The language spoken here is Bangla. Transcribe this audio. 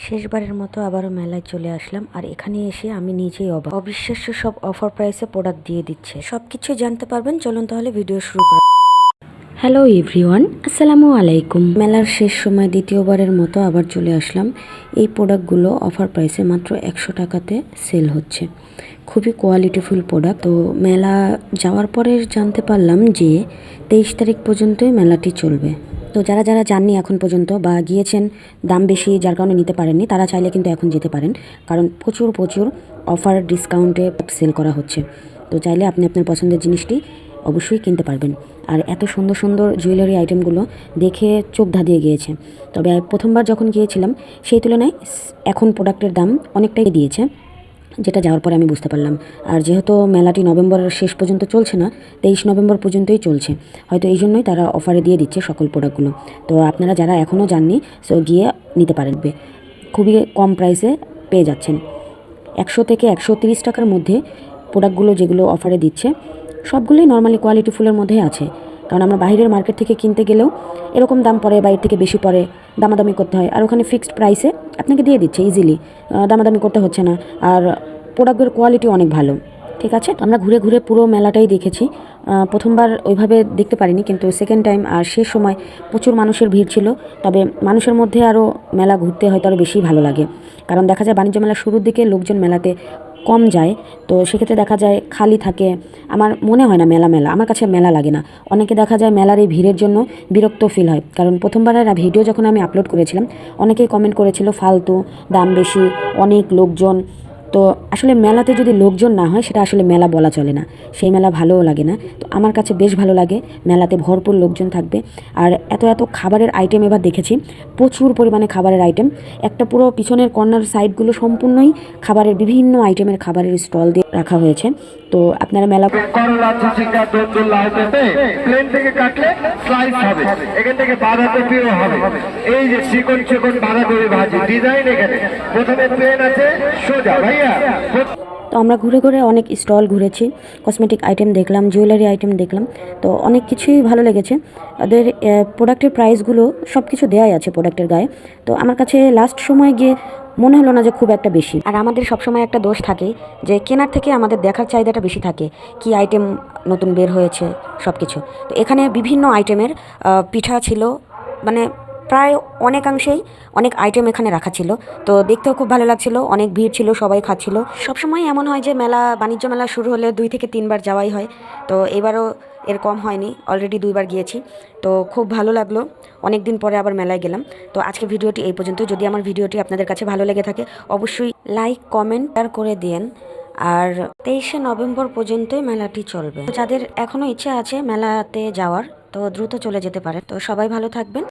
শেষবারের মতো আবারও মেলায় চলে আসলাম, আর এখানে এসে আমি নিজেই অবাক। অবিশ্বাস্য সব অফার প্রাইসে প্রোডাক্ট দিয়ে দিচ্ছে। সবকিছু জানতে পারবেন, চলুন তাহলে ভিডিও শুরু করা। হ্যালো এভরিওয়ান, আসসালামু আলাইকুম। মেলার শেষ সময় দ্বিতীয়বারের মতো আবার চলে আসলাম। এই প্রোডাক্টগুলো অফার প্রাইসে মাত্র 100 টাকাতে সেল হচ্ছে। খুবই কোয়ালিটিফুল প্রোডাক্ট। তো মেলা যাওয়ার পরে জানতে পারলাম যে 23 তারিখ পর্যন্তই মেলাটি চলবে। তো যারা যারা যাননি এখন পর্যন্ত বা গিয়েছেন দাম বেশি যার কারণে নিতে পারেননি, তারা চাইলে কিন্তু এখন যেতে পারেন, কারণ প্রচুর প্রচুর অফার ডিসকাউন্টে সেল করা হচ্ছে। তো চাইলে আপনি আপনার পছন্দের জিনিসটি অবশ্যই কিনতে পারবেন। আর এত সুন্দর সুন্দর জুয়েলারি আইটেমগুলো দেখে চোখ ধাঁধিয়ে গিয়েছে। তবে প্রথমবার যখন গিয়েছিলাম সেই তুলনায় এখন প্রোডাক্টের দাম অনেকটাই দিয়েছে, যেটা যাওয়ার পরে আমি বুঝতে পারলাম। আর যেহেতু মেলাটি নভেম্বরের শেষ পর্যন্ত চলছে না, 23 নভেম্বর পর্যন্তই চলছে, হয়তো এই জন্যই তারা অফারে দিয়ে দিচ্ছে সকল প্রোডাক্টগুলো। তো আপনারা যারা এখনও যাননি সো গিয়ে নিতে পারেন, খুবই কম প্রাইসে পেয়ে যাচ্ছেন। 100 থেকে 130 টাকার মধ্যে প্রোডাক্টগুলো যেগুলো অফারে দিচ্ছে সবগুলোই নর্মালি কোয়ালিটি ফুলের মধ্যেই আছে। কারণ আমরা বাইরের মার্কেট থেকে কিনতে গেলেও এরকম দাম পড়ে, বাইরে থেকে বেশি পড়ে, দামাদামি করতে হয়। আর ওখানে ফিক্সড প্রাইসে আপনাকে দিয়ে দিচ্ছে ইজিলি, দামাদামি করতে হচ্ছে না। আর প্রোডাক্টের কোয়ালিটি অনেক ভালো। ঠিক আছে, আমরা ঘুরে ঘুরে পুরো মেলাটাই দেখেছি। প্রথমবার ওইভাবে দেখতে পারিনি, কিন্তু সেকেন্ড টাইম আর শেষ সময় প্রচুর মানুষের ভিড় ছিল। তবে মানুষের মধ্যে আরও মেলা ঘুরতে হয়তো আরও বেশি ভালো লাগে, কারণ দেখা যায় বাণিজ্য মেলার শুরুর দিকে লোকজন মেলাতে কম যায়। তো সেক্ষেত্রে দেখা যায় খালি থাকে। আমার মনে হয় না মেলা মেলা, আমার কাছে মেলা লাগে না। অনেকে দেখা যায় মেলার এই ভিড়ের জন্য বিরক্ত ফিল হয়, কারণ প্রথমবারের ভিডিও যখন আমি আপলোড করেছিলাম অনেকেই কমেন্ট করেছিল ফালতু, দাম বেশি, অনেক লোকজন। তো আসলে মেলাতে যদি লোকজন না হয় সেটা আসলে মেলা বলা চলে না, সেই মেলা ভালোও লাগে না। তো আমার কাছে বেশ ভালো লাগে, মেলাতে ভরপুর লোকজন থাকবে। আর এত এত খাবারের আইটেম এবার দেখেছি, প্রচুর পরিমাণে খাবারের আইটেম। একটা পুরো পিছনের কর্নার সাইডগুলো সম্পূর্ণই খাবারের, বিভিন্ন আইটেমের খাবারের স্টল দিয়ে রাখা হয়েছে। তো আপনারা মেলা প্লেন থেকে কাটলে স্লাইস হবে, এখান থেকে বাঁধাকপিও হবে। এই যে চিকন চিকন বাঁধাকপি ভাজি ডিজাইন, এখানে প্রথমে প্লেন আছে সোজা ভাইয়া। তো আমরা ঘুরে ঘুরে অনেক স্টল ঘুরেছি, কসমেটিক আইটেম দেখলাম, জুয়েলারি আইটেম দেখলাম। তো অনেক কিছুই ভালো লেগেছে। ওদের প্রোডাক্টের প্রাইসগুলো সব কিছু দেওয়াই আছে প্রোডাক্টের গায়ে। তো আমার কাছে লাস্ট সময় গিয়ে মনে হলো না যে খুব একটা বেশি। আর আমাদের সবসময় একটা দোষ থাকে যে কেনার থেকে আমাদের দেখার চাহিদাটা বেশি থাকে, কি আইটেম নতুন বের হয়েছে সব কিছু। তো এখানে বিভিন্ন আইটেমের পিঠা ছিল, মানে প্রায় অনেকাংশেই অনেক আইটেম এখানে রাখা ছিল। তো দেখতেও খুব ভালো লাগছিল, অনেক ভিড় ছিল, সবাই খাচ্ছিল। সবসময় এমন হয় যে মেলা, বাণিজ্য মেলা শুরু হলে 2 থেকে 3 বার যাওয়াই হয়। তো এবারও এর কম হয়নি, অলরেডি 2 বার গিয়েছি। তো খুব ভালো লাগলো, অনেক দিন পরে আবার মেলায় গেলাম। তো আজকে ভিডিওটি এই পর্যন্ত। যদি আমার ভিডিওটি আপনাদের কাছে ভালো লেগে থাকে অবশ্যই লাইক, কমেন্ট, শেয়ার করে দিন। আর 23 নভেম্বর পর্যন্তই মেলাটি চলবে। যাদের এখনও ইচ্ছা আছে মেলাতে যাওয়ার, তো দ্রুত চলে যেতে পারেন। তো সবাই ভালো থাকবেন।